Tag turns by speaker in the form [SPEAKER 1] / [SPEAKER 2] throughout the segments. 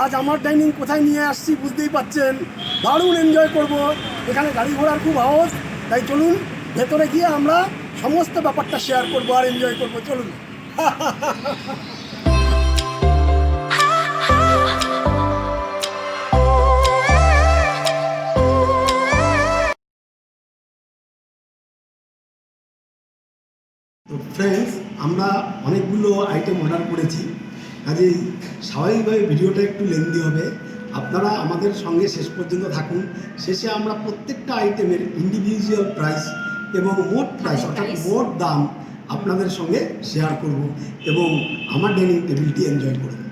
[SPEAKER 1] আজ আমার ডাইনিং কোথায় নিয়ে আসছি বুঝতেই পাচ্ছেন। দারুণ এনজয় করব। এখানে গাড়ি ঘোড়ার খুব আওয়াজ, তাই চলুন ভেতরে গিয়ে আমরা সমস্ত ব্যাপারটা শেয়ার করবো আর এনজয় করবো। চলুন। তো ফ্রেন্ডস, আমরা অনেকগুলো আইটেম অর্ডার করেছি, কাজেই স্বাভাবিকভাবে ভিডিওটা একটু লেন্দি হবে। আপনারা আমাদের সঙ্গে শেষ পর্যন্ত থাকুন। শেষে আমরা প্রত্যেকটা আইটেমের ইন্ডিভিজুয়াল প্রাইস এবং মোট প্রাইস অর্থাৎ মোট দাম আপনাদের সঙ্গে শেয়ার করব এবং আমার ডাইনিং টেবিলটি এনজয় করুন।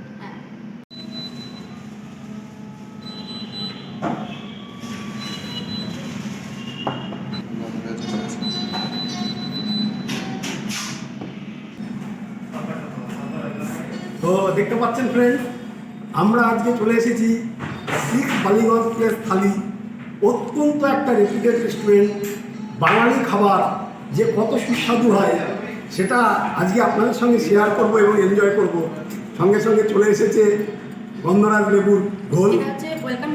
[SPEAKER 1] তো দেখতে পাচ্ছেন ফ্রেন্ড, আমরা আজকে চলে এসেছি 6 বালিগঞ্জ প্লেস থালি, অত্যন্ত একটা রেপুটেড রেস্টুরেন্ট। বাঙালি খাবার যে কত সুস্বাদু হয় সেটা আজকে আপনাদের সঙ্গে শেয়ার করব এবং এনজয় করব। সঙ্গে সঙ্গে চলে এসেছে গন্ধরাজ লেবুর ঘোল।
[SPEAKER 2] Welcome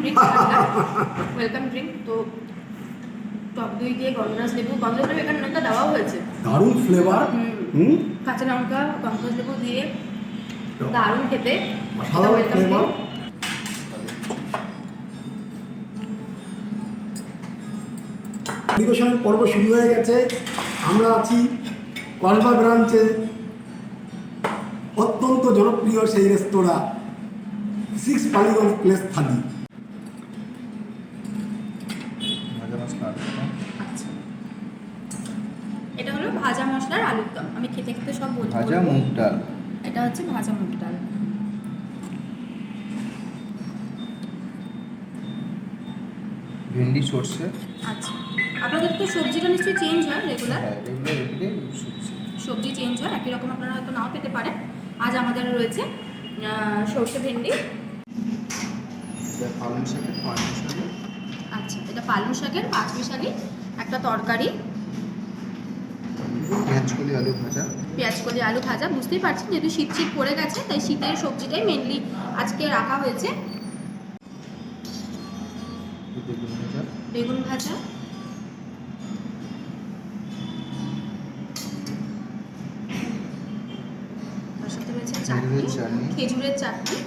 [SPEAKER 2] drink. তো টক দই দিয়ে গন্ধরাজ লেবু এখানে লঙ্কা দেওয়াও হয়েছে,
[SPEAKER 1] দারুণ ফ্লেভার।
[SPEAKER 2] কাঁচা লঙ্কা গন্ধরাজ লেবু দিয়ে দারুণ খেতে।
[SPEAKER 1] পরিবেশনের পর্ব শুরু হয়ে গেছে। আমরা আছি কসবা ব্রাঞ্চে অত্যন্ত জনপ্রিয় সেই রেস্তোরাঁ 6 বালিগঞ্জ প্লেস থালি।
[SPEAKER 2] আচ্ছা, এটা হলো ভাজা মশলার আলুর দম। আমি খেতে খেতে সব বলবো।
[SPEAKER 3] ভাজা মুগ ডাল,
[SPEAKER 2] এটা হচ্ছে ভাজা মুগ ডাল।
[SPEAKER 3] ভেন্ডি সর্ষে।
[SPEAKER 2] আচ্ছা, আপনাদের তো সবজিটা নিশ্চয়ই চেঞ্জ হয় রেগুলার?
[SPEAKER 3] হ্যাঁ, এগুলো
[SPEAKER 2] সবজি চেঞ্জ হয়, একই রকম আপনারা হয়তো নাও পেতে পারেন। আজ আমাদের রয়েছে সর্ষে ভেন্ডি।
[SPEAKER 3] পালং শাকের পাঁচ মিশালি।
[SPEAKER 2] আচ্ছা, এটা পালং শাকের 5 মিশালি একটা তরকারি।
[SPEAKER 3] পেঁয়াজকলি আলু ভাজা।
[SPEAKER 2] পেঁয়াজকলি আলু ভাজা। বুঝতেই পারছেন যেহেতু শীত পড়ে গেছে, তাই শীতের সবজিটাই মেনলি আজকে রাখা হয়েছে।
[SPEAKER 3] বেগুন ভাজা।
[SPEAKER 2] বেগুন ভাজা। তার সাথে রয়েছে চাটনি, খেজুরের চাটনি,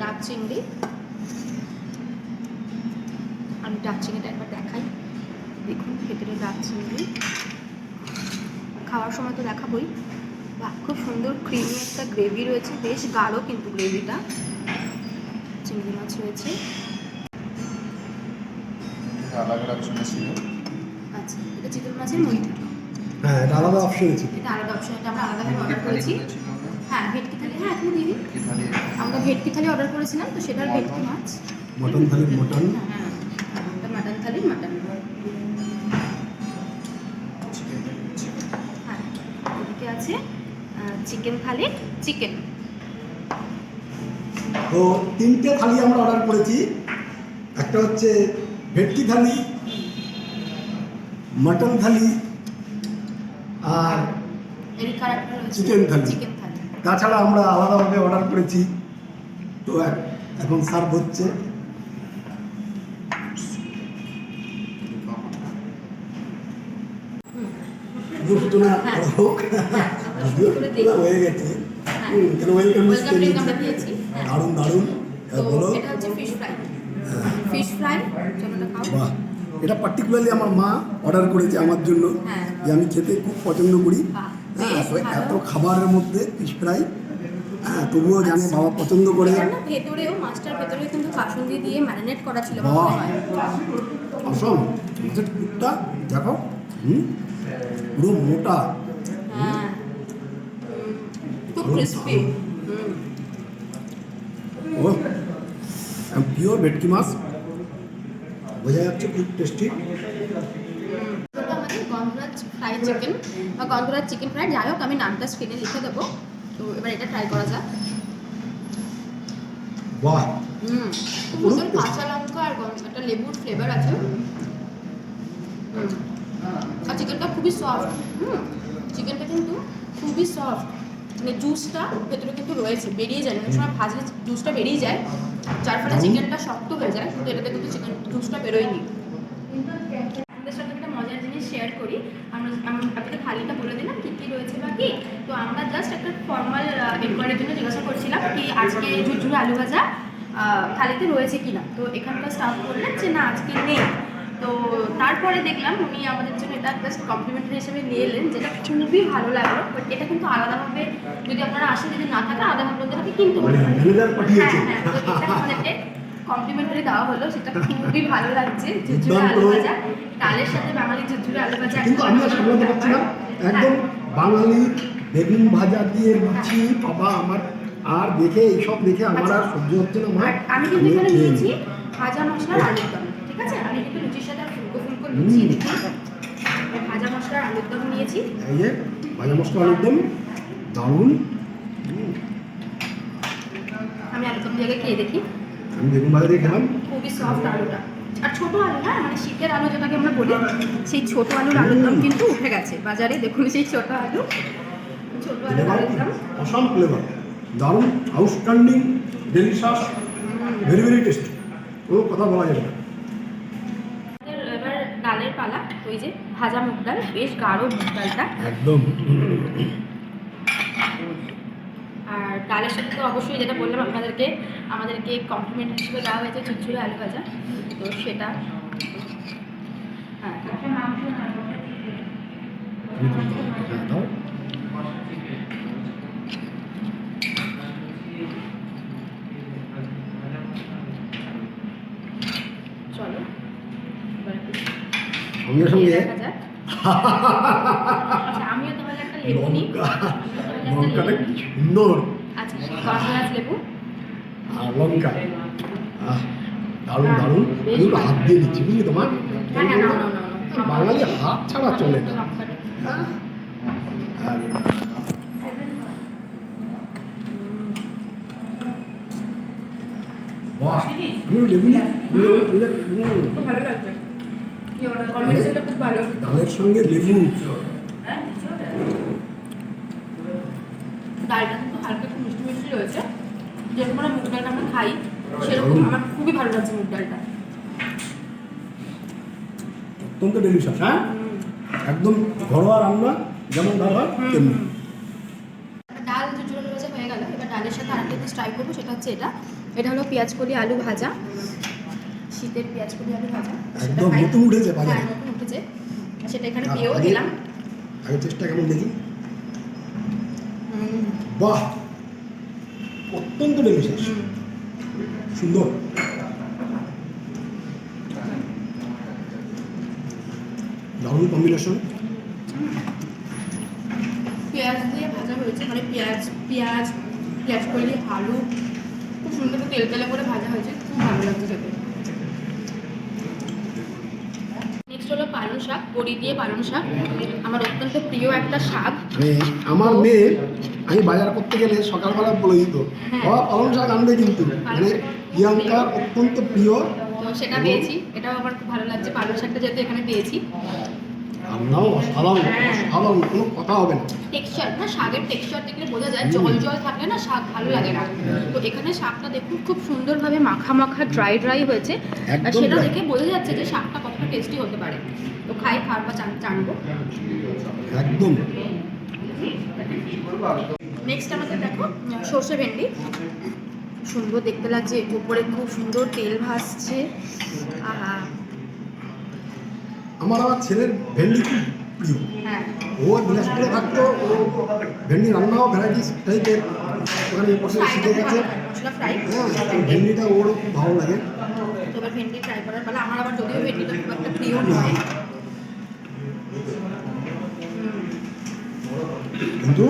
[SPEAKER 2] ডাব চিংড়ি। আমি ডাব চিংড়িটা একবার দেখাই। দেখুন ভেতরে ডাব চিংড়ি, খাওয়ার সময় তো দেখাবই। বাহ, খুব সুন্দর ক্রিমি একটা গ্রেভি রয়েছে, বেশ গাঢ় কিন্তু গ্রেভিটা। চিংড়ি মাছ রয়েছে।
[SPEAKER 3] আলাদা অপশন ছিল।
[SPEAKER 2] আচ্ছা, এটা চিতল মাছের মইটা।
[SPEAKER 1] হ্যাঁ, এটা আলাদা অপশন আছে।
[SPEAKER 2] এটা আলাদা অপশন, এটা আমরা আলাদাভাবে অর্ডার করেছি। হ্যাঁ, ভেটকি থালি। হ্যাঁ, তুমি দিদি, আমরা ভেটকি থালি অর্ডার করেছিলাম, তো সেটার ভেটকি মাছ।
[SPEAKER 1] Mutton থালির mutton.
[SPEAKER 2] হ্যাঁ, এটা মাটন থালির মাটন। হ্যাঁ, এদিকে আছে চিকেন থালির চিকেন।
[SPEAKER 1] তো 3টে থালি আমরা অর্ডার করেছি। একটা হচ্ছে ভেটকি থালি, মটন থালি আর চিকেন থালি। তাছাড়া আমরা আলাদাভাবে অর্ডার করেছি। তো এখন সার্ভ হচ্ছে। সূচনা হোক, হয়ে গেছে। ওয়েলকাম
[SPEAKER 2] দিয়েছি।
[SPEAKER 1] দারুণ দারুণ। বলো।
[SPEAKER 2] এটা হচ্ছে ফিশ ফ্রাই। ফিশ ফ্রাই চলোটা খাও।
[SPEAKER 1] বাহ, এটা পার্টিকুলারলি আমার মা অর্ডার করেছে আমার জন্য, যে আমি খেতে খুব পছন্দ করি। হ্যাঁ, তো এত খাবারের মধ্যে ফিশ ফ্রাই, হ্যাঁ, তবুও জানে বাবা পছন্দ করে।
[SPEAKER 2] ভেতরেও মাছটার ভেতরে কিন্তু কাসুন্দি দিয়ে ম্যারিনেট করা ছিল।
[SPEAKER 1] অসম মাছের টুকটা দেখো, পুরো মোটা।
[SPEAKER 2] হ্যাঁ, খুব ক্রিস্পি।
[SPEAKER 1] ও পিওর ভেটকি মাছ, বোঝা যাচ্ছে খুব টেস্টি।
[SPEAKER 2] আমাদের গন্ধরাজ ফ্রাই চিকেন বা গন্ধরাজ চিকেন ফ্রাই, যাই হোক আমি নামটা স্ক্রিনে লিখে দেবো। তো এবার এটা ট্রাই করা যাক।
[SPEAKER 1] বাহ,
[SPEAKER 2] খুব সুন্দর কাঁচা লঙ্কা আর একটা লেবুর ফ্লেভার আছে। আর চিকেনটা খুবই সফট। চিকেনটা কিন্তু খুবই সফট। মানে জুসটা ভেতরে কিন্তু রয়েছে, বেরিয়ে যায় না, অনেক সময় ভাজলে জুসটা বেরিয়ে যায়, যার ফলে চিকেনটা শক্ত হয়ে যায়, কিন্তু এটাতে কিন্তু চিকেন জুসটা বেরোয়নি। আমাদের সাথে একটা মজার জিনিস শেয়ার করি, আপনাকে থালিটা বলে দিলাম কী কী রয়েছে বাকি। তো আমরা জাস্ট একটা ফর্মাল এনকোয়ারির জন্য জিজ্ঞাসা করছিলাম কি আজকে ঝুরঝুরে আলু ভাজা থালিতে রয়েছে কিনা। তো এখানকার স্টাফ বললেন যে না আজকে নেই। তো তারপরে দেখলাম উনি আমাদের জন্য এটা জাস্ট কমপ্লিমেন্টারি হিসেবে নিয়ে এলেন, যেটা খুবই ভালো লাগলো। বাট এটা কিন্তু আলাদাভাবে যদি আপনারা আসেন, যদি না থাকে আলাদাভাবে ওদেরকে কিনতে
[SPEAKER 1] মানে
[SPEAKER 2] পারবেন।
[SPEAKER 1] ম্যানেজার পাঠিয়েছে।
[SPEAKER 2] হ্যাঁ, তো এটা আমাদেরকে কমপ্লিমেন্টারি দেওয়া হলো, সেটা খুবই ভালো লাগছে। ঝুরঝুরে আলু ভাজা, ডালের সাথে বাঙালি ঝুরঝুরে আলু ভাজা।
[SPEAKER 1] কিন্তু আমরা সামলাতে পারছি না, একদম বাঙালি বেগুন ভাজা দিয়ে লুচি বাবা আমার, আর দেখে এইসব দেখে আমার আর সহ্য হচ্ছে না মা।
[SPEAKER 2] আর আমি কিন্তু এখানে
[SPEAKER 1] খেয়ে
[SPEAKER 2] নিয়েছি
[SPEAKER 1] নিই।
[SPEAKER 2] ভাজা মশলার আলুর দম, ঠিক আছে? আমি কিন্তু লুচির সাথে ফুলকো ফুলকো লুচি দেখি, ভাজা মশলার আলুর দম নিয়েছি।
[SPEAKER 1] এই যে ভাজা মশলা আলুর দম দারুণ।
[SPEAKER 2] আমি আলুর দম জায়গায় খেয়ে দেখি,
[SPEAKER 1] আমি বেগুন ভাজা দিয়ে খেলাম।
[SPEAKER 2] খুবই সফট আলুটা, আর ছোটো আলু, হ্যাঁ মানে শীতের আলু যেটাকে আমরা বলি, সেই ছোটো আলুর আলুর দম কিন্তু উঠে গেছে বাজারে। দেখুন সেই ছোটো আলু, ছোটো আলুর আলুর দম।
[SPEAKER 1] অসাম ফ্লেভার, দারুণ, outstanding, delicious, very very tasty, কোনো কথা বলা যাবে না।
[SPEAKER 2] এবার ডালের পালা, ওই যে ভাজা মুগ ডাল, বেশ গাঢ় মুগ ডালটা।
[SPEAKER 1] একদম।
[SPEAKER 2] আর ডালের সাথে তো অবশ্যই যেটা বললাম আমাদেরকে কমপ্লিমেন্ট হিসেবে দেওয়া হয়েছে ঝুরঝুরে আলু ভাজা, তো সেটা হ্যাঁ।
[SPEAKER 1] দাও।
[SPEAKER 2] চলো এবার একটু
[SPEAKER 1] সঙ্গে সঙ্গে
[SPEAKER 2] দেখা যাক। আচ্ছা, আমিও তাহলে একটা লেবু নিই।
[SPEAKER 1] লঙ্কাটা কি সুন্দর,
[SPEAKER 2] আচ্ছা, গন্ধরাজ লেবু।
[SPEAKER 1] আর লঙ্কা দারুণ দারুণ। আমি একটু হাত দিয়ে দিচ্ছি বুঝলি তোমার,
[SPEAKER 2] হ্যাঁ হ্যাঁ, নাও নাও নাও নাও।
[SPEAKER 1] বাঙালি হাত ছাড়া চলে না।
[SPEAKER 2] লঙ্কাটা।
[SPEAKER 1] আর বাহ, আমি লেবু নিই।
[SPEAKER 2] খুব ভালো লাগছে, কম্বিনেশনটা খুব ভালো।
[SPEAKER 1] ডালের সঙ্গে লেবু,
[SPEAKER 2] ডালটা কিন্তু হালকা একটু মিষ্টি মিষ্টি রয়েছে, যেরকম আমরা মুগ ডালটা আমরা খাই সেরকম আমার খুবই ভালো লাগছে মুগ ডালটা।
[SPEAKER 1] অত্যন্ত ডেলিশাস। হ্যাঁ, একদম ঘরোয়া রান্না, যেমন ডাল হয় তেমনি।
[SPEAKER 2] ডাল ঝুরঝুরে ভাজা হয়ে গেল, এবার ডালের সাথে আরেকটা জিনিস ট্রাই করবো, সেটা হচ্ছে এটা হলো পেঁয়াজকলি আলু ভাজা, শীতের পেঁয়াজকলি আলু ভাজা। সেটা
[SPEAKER 1] একদম
[SPEAKER 2] খাই।
[SPEAKER 1] নতুন উঠেছে বাজারে।
[SPEAKER 2] হ্যাঁ, নতুন উঠেছে, সেটা এখানে দিয়েও দিলাম।
[SPEAKER 1] আগে টেস্টটা কেমন দেখি। বাহ, অত্যন্ত ডেলিশাস, সুন্দর। দারুণ কম্বিনেশন।
[SPEAKER 2] পেঁয়াজ দিয়ে ভাজা হয়েছে, মানে পেঁয়াজ কলি আলু খুব সুন্দর করে তেল তেলে করে ভাজা হয়েছে, খুব ভালো লাগছে খেতে। নেক্সট হলো পালং শাক, বড়ি দিয়ে পালং শাক, আমার অত্যন্ত প্রিয় একটা শাক।
[SPEAKER 1] আমার মেয়ে, আমি বাজার করতে গেলে সকালবেলা বলে দিত বাবা পালং শাক আনবে, কিন্তু মানে প্রিয়াঙ্কার অত্যন্ত প্রিয়।
[SPEAKER 2] তো সেটা পেয়েছি, এটাও আমার খুব ভালো লাগছে, পালং শাকটা যেহেতু এখানে পেয়েছি।
[SPEAKER 1] রান্নাও অসাধারণ, অসাধারণ, কোনো কথা হবে না।
[SPEAKER 2] টেক্সচার না, শাকের টেক্সচার দেখলে বোঝা যায়, জল জল থাকলে না শাক ভালো লাগে না। তো এখানে শাকটা দেখুন খুব সুন্দরভাবে মাখা মাখা ড্রাই হয়েছে, আর
[SPEAKER 1] একদম
[SPEAKER 2] সেটা
[SPEAKER 1] dry।
[SPEAKER 2] দেখে বোঝা যাচ্ছে যে শাকটা কতটা টেস্টি হতে পারে। তো খাওয়ার পর জানবো।
[SPEAKER 1] একদম।
[SPEAKER 2] নেক্সট আমাদের দেখো সর্ষে ভেন্ডি, সুন্দর দেখতে লাগছে, উপরে খুব সুন্দর তেল ভাসছে। আহা,
[SPEAKER 1] আমার ছেলের ভেন্ডি খুব প্রিয়।
[SPEAKER 2] হ্যাঁ,
[SPEAKER 1] ও দিনাজপুরে থাকতো, ও ভেন্ডি রান্নাও ভ্যারাইটিস টাইপের ওখানে বসে শিখে গেছে।
[SPEAKER 2] মশলা ফ্রাই।
[SPEAKER 1] হ্যাঁ, তো ভেন্ডিটা ওরও খুব ভালো লাগে।
[SPEAKER 2] তো এবার ভেন্ডি ট্রাই করার পালা। আমার আবার যদিও ভেন্ডিটা খুব একটা প্রিয় নয়,
[SPEAKER 1] কিন্তু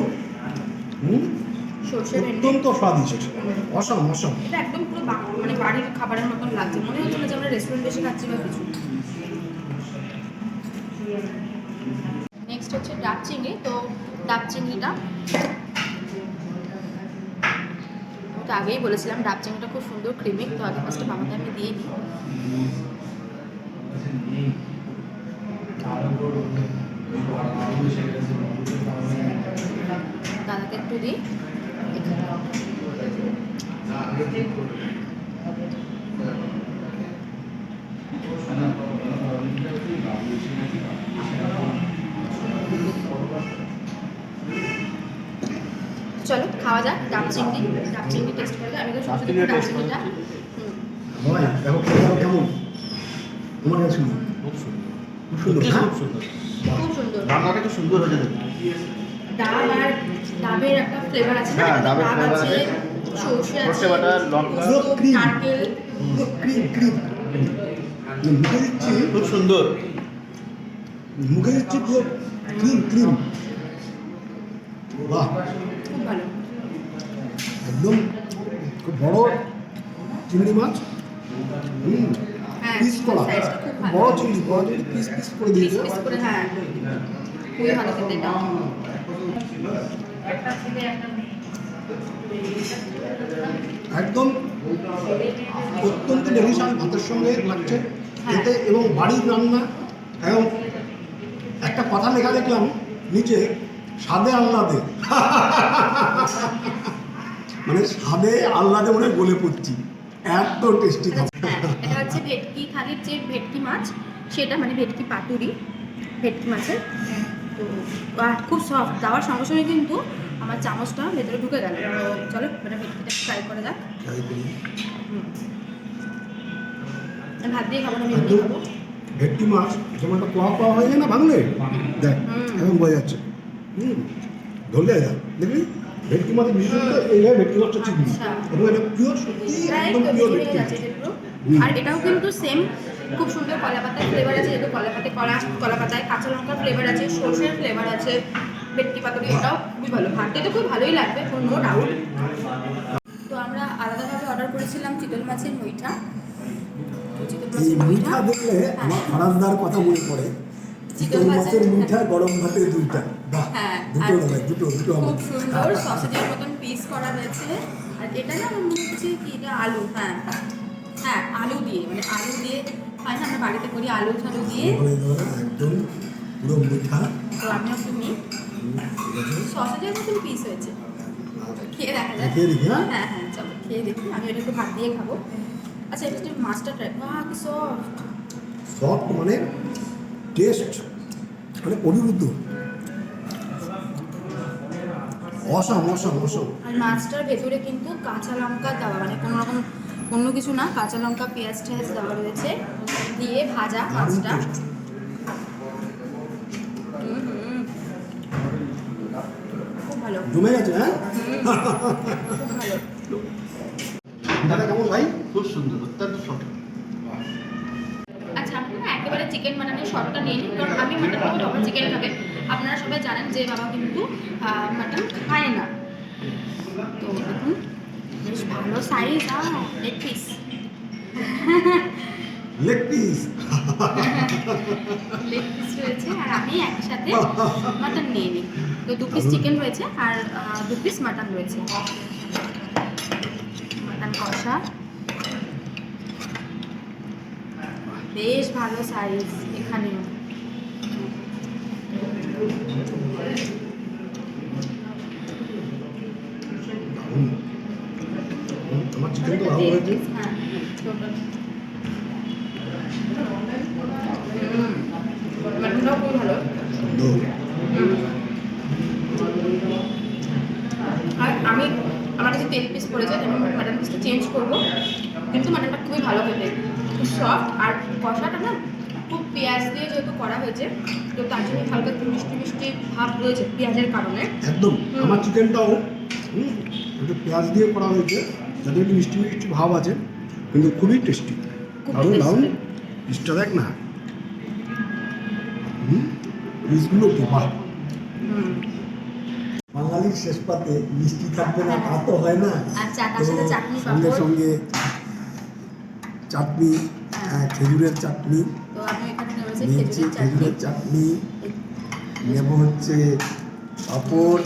[SPEAKER 2] সর্ষে ভেন্ডি
[SPEAKER 1] অত্যন্ত স্বাদিষ্ট, অসাম অসাম।
[SPEAKER 2] এটা একদম পুরো মানে বাড়ির খাবারের মতন লাগছে, মনে হচ্ছে না যে আমরা রেস্টুরেন্টে এসে খাচ্ছি বা কিছু। নেক্সট হচ্ছে ডাব চিংড়ি। তো ডাব চিংড়িটা তো আগেই বলেছিলাম ডাব চিংড়িটা খুব সুন্দর ক্রিমি। তো আগে ফার্স্টে বাবাকে আমি দিয়ে দিই। দাদাকে একটু একটু দিই। চলো খাওয়া যাক। ডাব চিংড়ি টেস্ট করে আমি তো শুধু ডাব চিংড়িটা।
[SPEAKER 1] ভাই দেখো খেয়ে কেমন তোমার কাছে
[SPEAKER 3] খুব সুন্দর,
[SPEAKER 1] খুব সুন্দর হ্যাঁ?
[SPEAKER 3] খুব সুন্দর।
[SPEAKER 2] খুব সুন্দর।
[SPEAKER 3] রান্নাটা কি সুন্দর হয়েছে দেখুন।
[SPEAKER 2] ডাব আর ডাবের একটা ফ্লেভার আছে না?
[SPEAKER 3] হ্যাঁ, ডাবের
[SPEAKER 2] ডাব
[SPEAKER 3] flavor আছে,
[SPEAKER 2] সর্ষে আছে,
[SPEAKER 3] সর্ষে বাটা, লঙ্কা,
[SPEAKER 2] পোস্ত,
[SPEAKER 1] cream।
[SPEAKER 2] নারকেল।
[SPEAKER 1] পুরো ক্রিম মুখে দিচ্ছি
[SPEAKER 3] খুব সুন্দর।
[SPEAKER 1] মুখে দিচ্ছি পুরো ক্রিম বাহ
[SPEAKER 2] খুব ভালো।
[SPEAKER 1] একদম খুব বড় চিংড়ি মাছ
[SPEAKER 2] হ্যাঁ,
[SPEAKER 1] পিস করা
[SPEAKER 2] সাইজটা খুব ভালো।
[SPEAKER 1] বড় চিংড়ি পিস পিস করে
[SPEAKER 2] পিস
[SPEAKER 1] দিয়েছে
[SPEAKER 2] পিস করে, হ্যাঁ খুবই ভালো খেতে এটা।
[SPEAKER 1] একদম অত্যন্ত ডেলিশাস ভাতের সঙ্গে লাগছে খেতে এবং বাড়ির রান্না এবং একটা কথা লেখা দেখলাম নিচে স্বাদে আহ্লাদে মানে স্বাদে আহ্লাদে মনে হয় গলে পড়ছি এত টেস্টি খাবার
[SPEAKER 2] হ্যাঁ, এটা হচ্ছে ভেটকি থালির যে ভেটকি মাছ সেটা, মানে ভেটকি পাতুরি ভেটকি মাছের। তো খুব সফট, দেওয়ার সঙ্গে সঙ্গে কিন্তু আমার চামচটা ভেতরে ঢুকে গেল। তো চলো এটা ভেটকিটা ট্রাই করে যাক।
[SPEAKER 1] ট্রাই করি।
[SPEAKER 2] আমি ভাত দিয়ে খাবো না, আমি এমনি খাবো।
[SPEAKER 1] ভেটকি মাছ যেমন একটা কোয়া হয়ে যায় না ভাঙলে দেখ এখন বোঝা যাচ্ছে ধরলে যায় দেখবি ভেটকি মাছের বিশেষত এইভাবে ভেটকি মাছটা চিনবি
[SPEAKER 2] আচ্ছা।
[SPEAKER 1] এবং এটা পিওর সত্যি
[SPEAKER 2] প্রায়
[SPEAKER 1] একদম
[SPEAKER 2] তো
[SPEAKER 1] পিওর
[SPEAKER 2] বেশি
[SPEAKER 1] ভেটকি
[SPEAKER 2] হয়ে যাচ্ছে
[SPEAKER 1] মাছ।
[SPEAKER 2] যেগুলো।
[SPEAKER 1] হুম।
[SPEAKER 2] আর এটাও কিন্তু সেম, খুব সুন্দর কলা পাতার ফ্লেভার আছে, যেহেতু কলা পাতায় কাঁচা লঙ্কার ফ্লেভার আছে, সর্ষের ফ্লেভার আছে। ভেটকি পাতুরি এটাও খুবই ভালো, ভাতটা তো খুব ভালোই লাগবে, নো ডাউট। তো আমরা আলাদাভাবে অর্ডার করেছিলাম চিতল মাছের মুইঠা। তো চিতল
[SPEAKER 1] এই
[SPEAKER 2] মাছের
[SPEAKER 1] মিঠা দেখলে আমার ফারাজদার কথা মনে পড়ে চিতল মাছের মিঠা গরম ভাতে দুইটা বাহ
[SPEAKER 2] হ্যাঁ,
[SPEAKER 1] দুটো
[SPEAKER 2] আর
[SPEAKER 1] দাদা দুটো আমার
[SPEAKER 2] খুব সুন্দর সসেজের মতন পিস করা হয়েছে। আর এটা না আমার মনে হচ্ছে কি এটা আলু, হ্যাঁ হ্যাঁ আলু দিয়ে, মানে আলু দিয়ে হয় না, আমরা বাড়িতে করি আলু ঠালু দিয়ে।
[SPEAKER 1] একদম পুরো মিঠা
[SPEAKER 2] তো আমি একটু নিই,
[SPEAKER 1] ঠিক আছে
[SPEAKER 2] সসেজের মতন পিস হয়েছে। খেয়ে দেখা যায়।
[SPEAKER 1] খেয়ে দেখি হ্যাঁ
[SPEAKER 2] হ্যাঁ হ্যাঁ চলো খেয়ে দেখি, আমি এটা একটু ভাত দিয়ে খাবো। আচ্ছা এটা একটু মাছটা ট্রাই, কি সফট।
[SPEAKER 1] সফট মানে টেস্ট মানে অনিরুদ্ধ অসম অসম অসম
[SPEAKER 2] আর মাছটার ভেতরে কিন্তু কাঁচা লঙ্কা দেওয়া, মানে কোনো রকম অন্য কিছু না, কাঁচা লঙ্কা পেঁয়াজ টেয়াজ দেওয়া রয়েছে, দিয়ে ভাজা মাছটা। খুব ভালো,
[SPEAKER 1] জমে গেছে হ্যাঁ
[SPEAKER 2] খুব ভালো।
[SPEAKER 1] দাদা কেমন ভাই
[SPEAKER 3] খুব সুন্দর, অত্যন্ত সফট।
[SPEAKER 2] আচ্ছা আমি না একেবারে চিকেন মাটনের শর্টটা নিয়ে নিই, কারণ আমি মাটন খাবো, বাবা চিকেন খাবে। আপনারা সবাই জানেন যে বাবা কিন্তু মাটন খায় না। তো দেখুন বেশ ভালো size, leg piece.
[SPEAKER 1] Leg piece
[SPEAKER 2] leg piece রয়েছে আর আমি একসাথে মাটন নিয়ে নিই। তো 2 পিস চিকেন রয়েছে আর 2 পিস মাটন রয়েছে। মাটন কষা বেশ ভালো সাইজ এখানেও।
[SPEAKER 1] আমার চিকেন তো ভালো হয়েছে
[SPEAKER 2] হ্যাঁ মাটনটাও খুব ভালো।
[SPEAKER 1] সুন্দর
[SPEAKER 2] আর আমি আমার কাছে 10 পিস পড়েছে, আমি মাটন পিসটা চেঞ্জ করবো, কিন্তু মাটনটা খুবই ভালো খেতে, খুব সফট। আর কষাটা না খুব পেঁয়াজ দিয়ে যেহেতু করা হয়েছে, তো তার জন্য হালকা একটু মিষ্টি মিষ্টি ভাব রয়েছে পেঁয়াজের কারণে।
[SPEAKER 1] একদম আমার চিকেনটাও একটু পেঁয়াজ দিয়ে করা হয়েছে যাতে একটু মিষ্টি মিষ্টি ভাব আছে কিন্তু খুবই টেস্টি
[SPEAKER 2] খুবই
[SPEAKER 1] দারুণ দারুণ
[SPEAKER 2] tasty।
[SPEAKER 1] পিসটা দেখ না পিসগুলো কি বাহ বাঙালির শেষ পাতে মিষ্টি থাকবে না তা তো হয় না
[SPEAKER 2] আর তার সাথে চাটনি
[SPEAKER 1] সঙ্গে
[SPEAKER 2] পাঁপড়।
[SPEAKER 1] সঙ্গে চাটনি খেজুরের চাটনি
[SPEAKER 2] তো আমি এখানে নেমেছি
[SPEAKER 1] নিয়েছি
[SPEAKER 2] খেজুরের চাটনি।
[SPEAKER 1] খেজুরের চাটনি নেব হচ্ছে পাঁপড়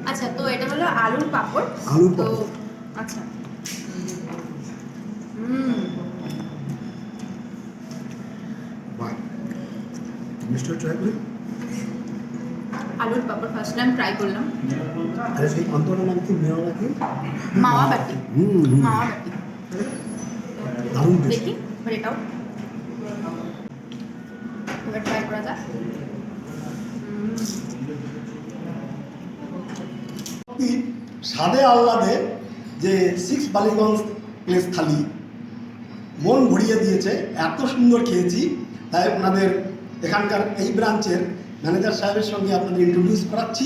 [SPEAKER 2] আচ্ছা তো এটা হলো আলুর পাঁপড়।
[SPEAKER 1] আলুর
[SPEAKER 2] তো
[SPEAKER 1] পাঁপড়।
[SPEAKER 2] আচ্ছা
[SPEAKER 1] বাহ মিষ্টি ট্রাই করি
[SPEAKER 2] আলুর পাপড় ফার্স্ট টাইম ট্রাই করলাম।
[SPEAKER 1] আর সেই অন্তরের নাম কি মেয় নাকি
[SPEAKER 2] মাওয়া বাটি,
[SPEAKER 1] হুম
[SPEAKER 2] মাওয়া বাটি।
[SPEAKER 1] দারুণ টেস্ট।
[SPEAKER 2] দেখি এবার এটাও এবার ট্রাই করা যাক।
[SPEAKER 1] স্বাদে আহ্লাদে যে 6 বালিগঞ্জ প্লেস থালি মন ভরিয়ে দিয়েছে, এত সুন্দর খেয়েছি। তাই আপনাদের এখানকার এই ব্রাঞ্চের ম্যানেজার সাহেবের সঙ্গে আপনাদের ইন্ট্রোডিউস করাচ্ছি।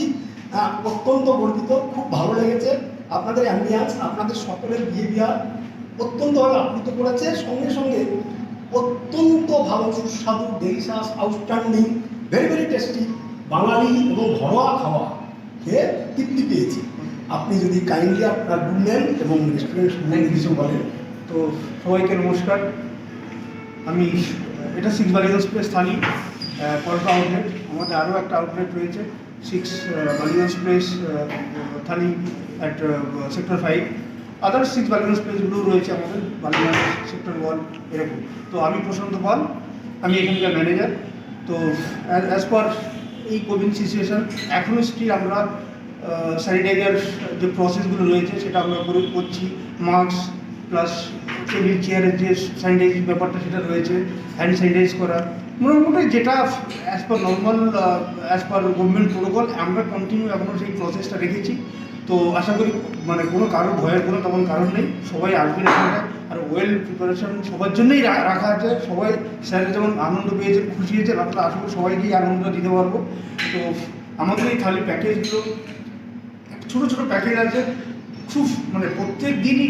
[SPEAKER 1] অত্যন্ত গর্বিত, খুব ভালো লেগেছে আপনাদের অ্যাম্বিয়েন্স, আপনাদের সকলের বিহেভিয়ার অত্যন্তভাবে আপ্লুত করেছে। সঙ্গে সঙ্গে অত্যন্ত ভালো, সুস্বাদু, delicious, outstanding, very very tasty Bengali এবং ঘরোয়া খাওয়া খেয়ে তৃপ্তি পেয়েছি। আপনি যদি কাইন্ডলি আপনার গুড নেম এবং রেস্টুরেন্ট সম্বন্ধে কিছু বলেন।
[SPEAKER 4] তো সবাইকে নমস্কার। আমি এটা 6 বালিগঞ্জ প্লেস থালি কলকা আউটলেট। আমাদের আরও একটা আউটলেট রয়েছে 6 Ballygunge Place thali at sector 5। আদার 6 বালিগঞ্জ প্লেসগুলো রয়েছে আমাদের বালিগঞ্জ সেক্টর 1 এরকম। তো আমি প্রশান্ত পাল, আমি এখানকার ম্যানেজার। তো অ্যাজ পার এই কোভিড সিচুয়েশান এখনও স্টিল আমরা স্যানিটাইজার যে প্রসেসগুলো রয়েছে সেটা আমরা করছি। মাস্ক প্লাস টেবিল চেয়ারের যে স্যানিটাইজিং ব্যাপারটা সেটা রয়েছে, হ্যান্ড স্যানিটাইজ করা, মোটামুটি যেটা as per normal as per government protocol আমরা কন্টিনিউ এখনও সেই প্রসেসটা রেখেছি। তো আশা করি মানে কোনো কারোর ভয়ের কোনো তেমন কারণ নেই, সবাই আসবেন এখানটায়। আর ওয়েল প্রিপারেশন সবার জন্যই রাখা আছে। সবাই স্যার যেমন আনন্দ পেয়েছেন, খুশি হয়েছেন, আমরা আশা করি সবাইকেই আনন্দটা দিতে পারবো। তো আমাদের এই থালি প্যাকেজগুলো ছোটো ছোটো প্যাকেজ আছে, খুব মানে প্রত্যেক দিনই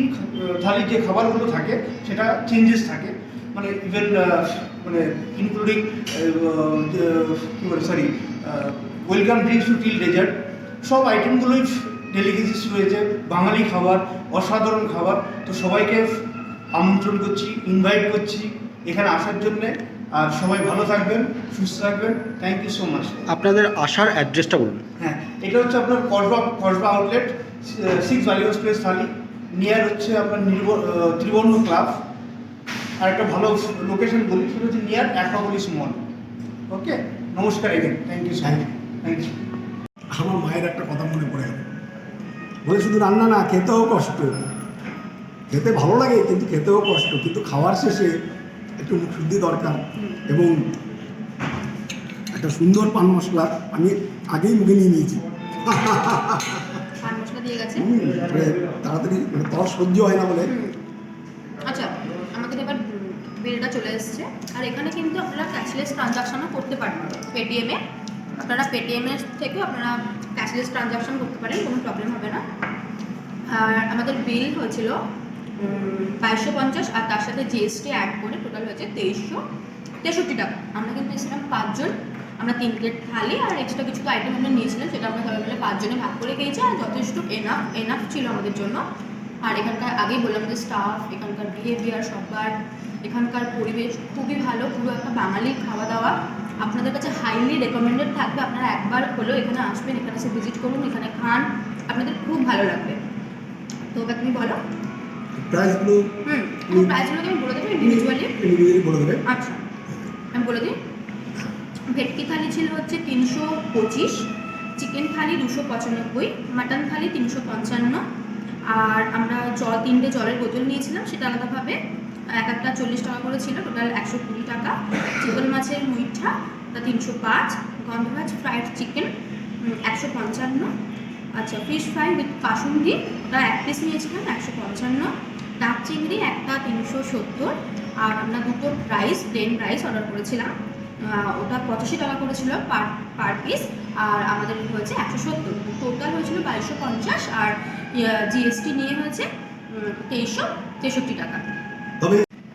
[SPEAKER 4] থালি যে খাবারগুলো থাকে সেটা চেঞ্জেস থাকে, মানে ইভেন মানে ইনক্লুডিং কী বলে sorry welcome drinks to till dessert, সব আইটেমগুলোই ডেলিকেসিস রয়েছে। বাঙালি খাবার, অসাধারণ খাবার। তো সবাইকে আমন্ত্রণ করছি, ইনভাইট করছি এখানে আসার জন্যে। আর সবাই ভালো থাকবেন, সুস্থ থাকবেন। Thank you so much.
[SPEAKER 3] আপনাদের আসার অ্যাড্রেসটা বলুন।
[SPEAKER 4] হ্যাঁ, এটা হচ্ছে আপনার Kasba outlet 6 Ballygunge Place Thali, near হচ্ছে আপনার ত্রিবর্ণ ক্লাব। আর একটা ভালো লোকেশন বলি, সেটা হচ্ছে নিয়ার অ্যাক্রোপলিস মল। ওকে, নমস্কার again, thank you so much. Thank you.
[SPEAKER 1] আমার মায়ের একটা কথা মনে পড়ে গেল, বলে শুধু রান্না না, খেতেও কষ্ট। খেতে ভালো লাগে কিন্তু খেতেও কষ্ট, কিন্তু খাওয়ার শেষে একটু মুখ শুদ্ধি দরকার। এবং একটা সুন্দর পান মশলা আমি আগেই মুখে নিয়ে নিয়েছি।
[SPEAKER 2] পান মশলা দিয়ে গেছে।
[SPEAKER 1] মানে তাড়াতাড়ি মানে তর সহ্য হয় না বলে।
[SPEAKER 2] আচ্ছা, আমাদের এবার বিলটা চলে এসেছে। আর এখানে কিন্তু আপনারা ক্যাশলেস ট্রানজাকশনও করতে পারেন। পেটিএমে আপনারা পেটিএমের থেকেও আপনারা ক্যাশলেস ট্রানজাকশন করতে পারেন, কোনো প্রবলেম হবে না। আর আমাদের বিল হয়েছিল 2250, আর তার সাথে জিএসটি অ্যাড করে টোটাল হয়েছে 2363 টাকা। আমরা কিন্তু এসেছিলাম 5 জন, আমরা 3 প্লেট থালি আর এক্সট্রা কিছু আইটেম আমরা নিয়েছিলাম, সেটা আমরা সবাই মিলে 5 জনে ভাগ করে খেয়েছি। আর যথেষ্ট এনাফ ছিল আমাদের জন্য। আর এখানকার আগেই বললাম যে স্টাফ, এখানকার বিহেভিয়ার, সবার এখানকার পরিবেশ খুবই ভালো, পুরো একটা বাঙালি খাওয়া দাওয়া। আপনাদের কাছে হাইলি রেকমেন্ডেড থাকবে, আপনারা একবার হলেও এখানে আসবেন, এখানে এসে ভিজিট করুন, এখানে খান, আপনাদের খুব ভালো লাগবে। তো এবার তুমি বলো
[SPEAKER 1] প্রাইসগুলো
[SPEAKER 2] প্রাইসগুলোকে আমি বলে দেবো ইন্ডিভিজুয়ালি।
[SPEAKER 1] বলে দেবে।
[SPEAKER 2] আচ্ছা, আমি বলে দিই। ভেটকি থালি ছিল হচ্ছে 325, চিকেন থালি 295, মাটন থালি 355। আর আমরা 3টে জলের বোতল নিয়েছিলাম, সেটা আলাদাভাবে এক একটা 40 টাকা করে ছিল, টোটাল 120 টাকা। চিতল মাছের মুইঠা ওটা 305, গন্ধরাজ ফ্রাইড চিকেন 155। আচ্ছা, ফিশ ফ্রাই উইথ কাসুন্দি ওটা 1 পিস নিয়েছিলাম 155। ডাক চিংড়ি একটা 370। আর আমরা 2টো রাইস, প্লেন রাইস অর্ডার করেছিলাম, ওটা 85 টাকা করেছিল পার পিস। আর আমাদের হয়েছে 170, টোটাল হয়েছিল 2250। আর জিএসটি নিয়ে হয়েছে 2363 টাকা।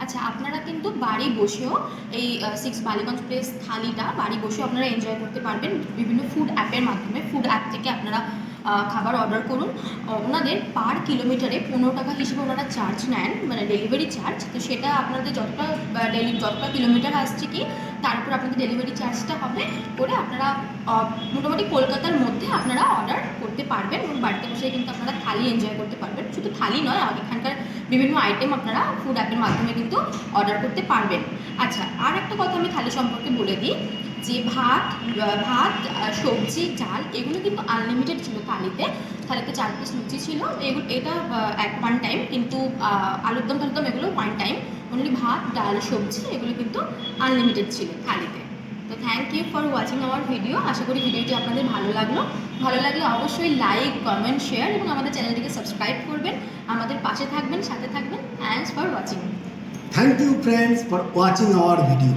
[SPEAKER 2] আচ্ছা, আপনারা কিন্তু বাড়ি বসেও এই 6 বালিগঞ্জ প্লেস থালিটা বাড়ি বসেও আপনারা এনজয় করতে পারবেন বিভিন্ন ফুড অ্যাপের মাধ্যমে। ফুড অ্যাপ থেকে আপনারা খাবার অর্ডার করুন। ওনাদের পার কিলোমিটারে 15 টাকা হিসেবে ওনারা চার্জ নেন, মানে ডেলিভারি চার্জ। তো সেটা আপনাদের যতটা কিলোমিটার আসছে কি তার উপর আপনাদের ডেলিভারি চার্জটা হবে করে আপনারা মোটামুটি কলকাতার মধ্যে আপনারা অর্ডার করতে পারবেন এবং বাড়িতে বসে কিন্তু আপনারা থালি এনজয় করতে পারবেন। শুধু থালি নয়, এখানকার বিভিন্ন আইটেম আপনারা ফুড অ্যাপের মাধ্যমে কিন্তু অর্ডার করতে পারবেন। আচ্ছা, আর একটা কথা আমি থালি সম্পর্কে বলে দিই। যে ভাত সবজি ডাল এগুলো কিন্তু আনলিমিটেড ছিল থালিতে 4 পিস লুচি ছিল এগুলো এটা ওয়ান টাইম, কিন্তু আলুর দম টালুর দম এগুলো ওয়ান টাইম, অনলি ভাত ডাল সবজি এগুলো কিন্তু আনলিমিটেড ছিল থালিতে। তো thank you for watching our video. আশা করি ভিডিওটি আপনাদের ভালো লাগলে অবশ্যই লাইক কমেন্ট শেয়ার এবং আমাদের চ্যানেলটিকে সাবস্ক্রাইব করবেন, আমাদের পাশে থাকবেন, সাথে থাকবেন। Thanks for watching.
[SPEAKER 1] Thank you friends for watching our video.